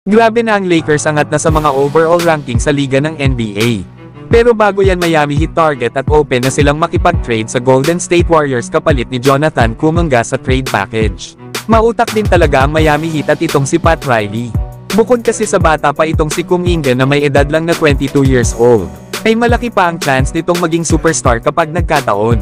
Grabe na ang Lakers angat na sa mga overall ranking sa liga ng NBA. Pero bago yan, Miami Heat target at open na silang makipag-trade sa Golden State Warriors kapalit ni Jonathan Kuminga sa trade package. Mautak din talaga ang Miami Heat at itong si Pat Riley. Bukod kasi sa bata pa itong si Kuminga na may edad lang na 22 years old, ay malaki pa ang chance nitong maging superstar kapag nagkataon.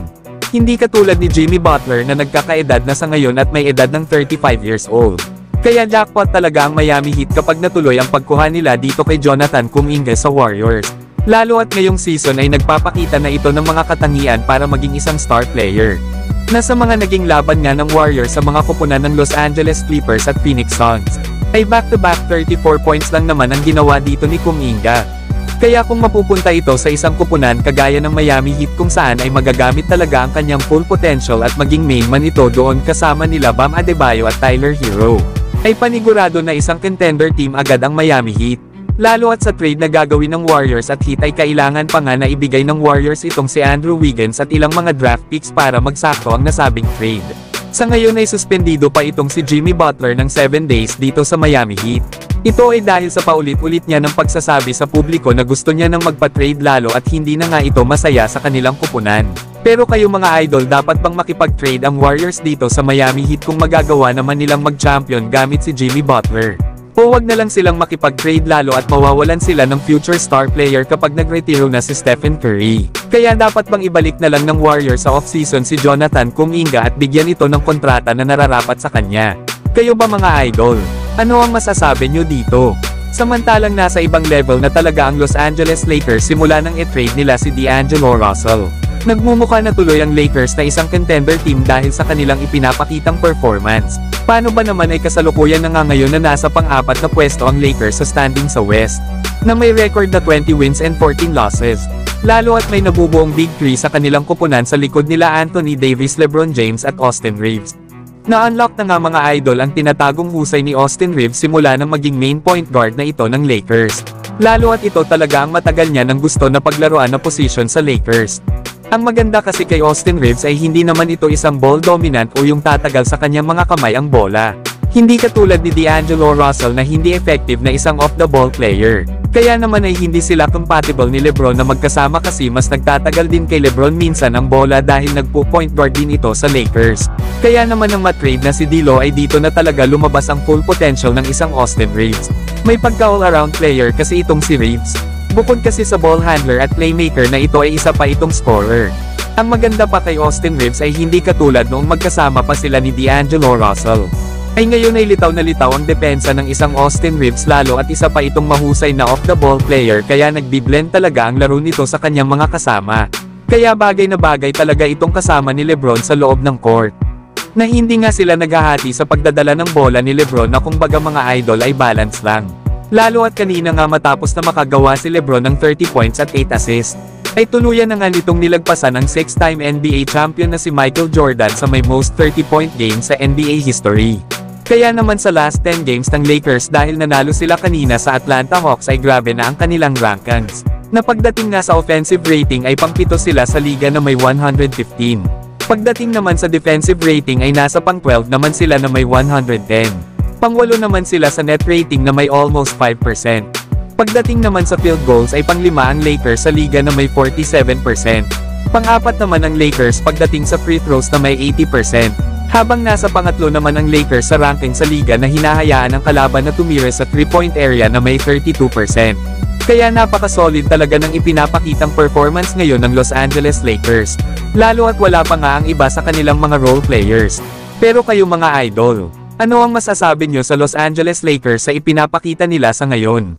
Hindi katulad ni Jimmy Butler na nagkakaedad na sa ngayon at may edad ng 35 years old. Kaya jackpot talaga ang Miami Heat kapag natuloy ang pagkuha nila dito kay Jonathan Kuminga sa Warriors. Lalo at ngayong season ay nagpapakita na ito ng mga katangian para maging isang star player. Nasa mga naging laban nga ng Warriors sa mga koponan ng Los Angeles Clippers at Phoenix Suns, ay back-to-back 34 points lang naman ang ginawa dito ni Kuminga. Kaya kung mapupunta ito sa isang koponan kagaya ng Miami Heat kung saan ay magagamit talaga ang kanyang full potential at maging main man ito doon kasama nila Bam Adebayo at Tyler Hero, ay panigurado na isang contender team agad ang Miami Heat. Lalo at sa trade na gagawin ng Warriors at Heat ay kailangan pa nga na ibigay ng Warriors itong si Andrew Wiggins at ilang mga draft picks para magsakto ang nasabing trade. Sa ngayon ay suspendido pa itong si Jimmy Butler ng 7 days dito sa Miami Heat. Ito ay dahil sa paulit-ulit niya ng pagsasabi sa publiko na gusto niya nang magpa-trade lalo at hindi na nga ito masaya sa kanilang kupunan. Pero kayo mga idol, dapat bang makipag-trade ang Warriors dito sa Miami Heat kung magagawa naman nilang mag-champion gamit si Jimmy Butler? O wag na lang silang makipag-trade lalo at mawawalan sila ng future star player kapag nagretiro na si Stephen Curry? Kaya dapat bang ibalik na lang ng Warriors sa off-season si Jonathan Kuminga at bigyan ito ng kontrata na nararapat sa kanya? Kayo ba mga idol? Ano ang masasabi nyo dito? Samantalang nasa ibang level na talaga ang Los Angeles Lakers simula nang i-trade nila si D'Angelo Russell. Nagmumukha na tuloy ang Lakers na isang contender team dahil sa kanilang ipinapakitang performance. Paano ba naman ay kasalukuyan na nga ngayon na nasa pang-apat na pwesto ang Lakers sa standing sa West, na may record na 20 wins and 14 losses. Lalo at may nabubuong Big 3 sa kanilang kupunan sa likod nila Anthony Davis, LeBron James at Austin Reeves. Na-unlock na nga mga idol ang tinatagong husay ni Austin Reeves simula nang maging main point guard na ito ng Lakers. Lalo at ito talaga ang matagal niya nang gusto na paglaruan na posisyon sa Lakers. Ang maganda kasi kay Austin Reeves ay hindi naman ito isang ball dominant o yung tatagal sa kanyang mga kamay ang bola. Hindi katulad ni D'Angelo Russell na hindi effective na isang off-the-ball player. Kaya naman ay hindi sila compatible ni LeBron na magkasama kasi mas nagtatagal din kay LeBron minsan ang bola dahil nagpo-point guard din ito sa Lakers. Kaya naman nang matrade na si D'Lo ay dito na talaga lumabas ang full potential ng isang Austin Reeves. May pagka-all-around player kasi itong si Reeves. Bukod kasi sa ball handler at playmaker na ito ay isa pa itong scorer. Ang maganda pa kay Austin Reeves ay hindi katulad noong magkasama pa sila ni D'Angelo Russell. Ay ngayon ay litaw na litaw ang depensa ng isang Austin Reeves lalo at isa pa itong mahusay na off-the-ball player kaya nagbi-blend talaga ang laro nito sa kanyang mga kasama. Kaya bagay na bagay talaga itong kasama ni LeBron sa loob ng court. Na hindi nga sila naghahati sa pagdadala ng bola ni LeBron na kumbaga mga idol ay balance lang. Lalo at kanina nga matapos na makagawa si LeBron ng 30 points at 8 assists, ay tuluyan na nga nitong nilagpasan ng 6-time NBA champion na si Michael Jordan sa may most 30-point game sa NBA history. Kaya naman sa last 10 games ng Lakers dahil nanalo sila kanina sa Atlanta Hawks ay grabe na ang kanilang rankings. Na pagdating nga sa offensive rating ay pang-7 sila sa liga na may 115. Pagdating naman sa defensive rating ay nasa pang-12 naman sila na may 110. Pang-8 naman sila sa net rating na may almost 5%. Pagdating naman sa field goals ay pang-5 ang Lakers sa liga na may 47%. Pang-4 naman ang Lakers pagdating sa free throws na may 80%. Habang nasa pang-3 naman ang Lakers sa ranking sa liga na hinahayaan ang kalaban na tumira sa 3-point area na may 32%. Kaya napaka-solid talaga ng ipinapakitang performance ngayon ng Los Angeles Lakers. Lalo at wala pa nga ang iba sa kanilang mga role players. Pero kayo mga idol, ano ang masasabi nyo sa Los Angeles Lakers sa ipinapakita nila sa ngayon?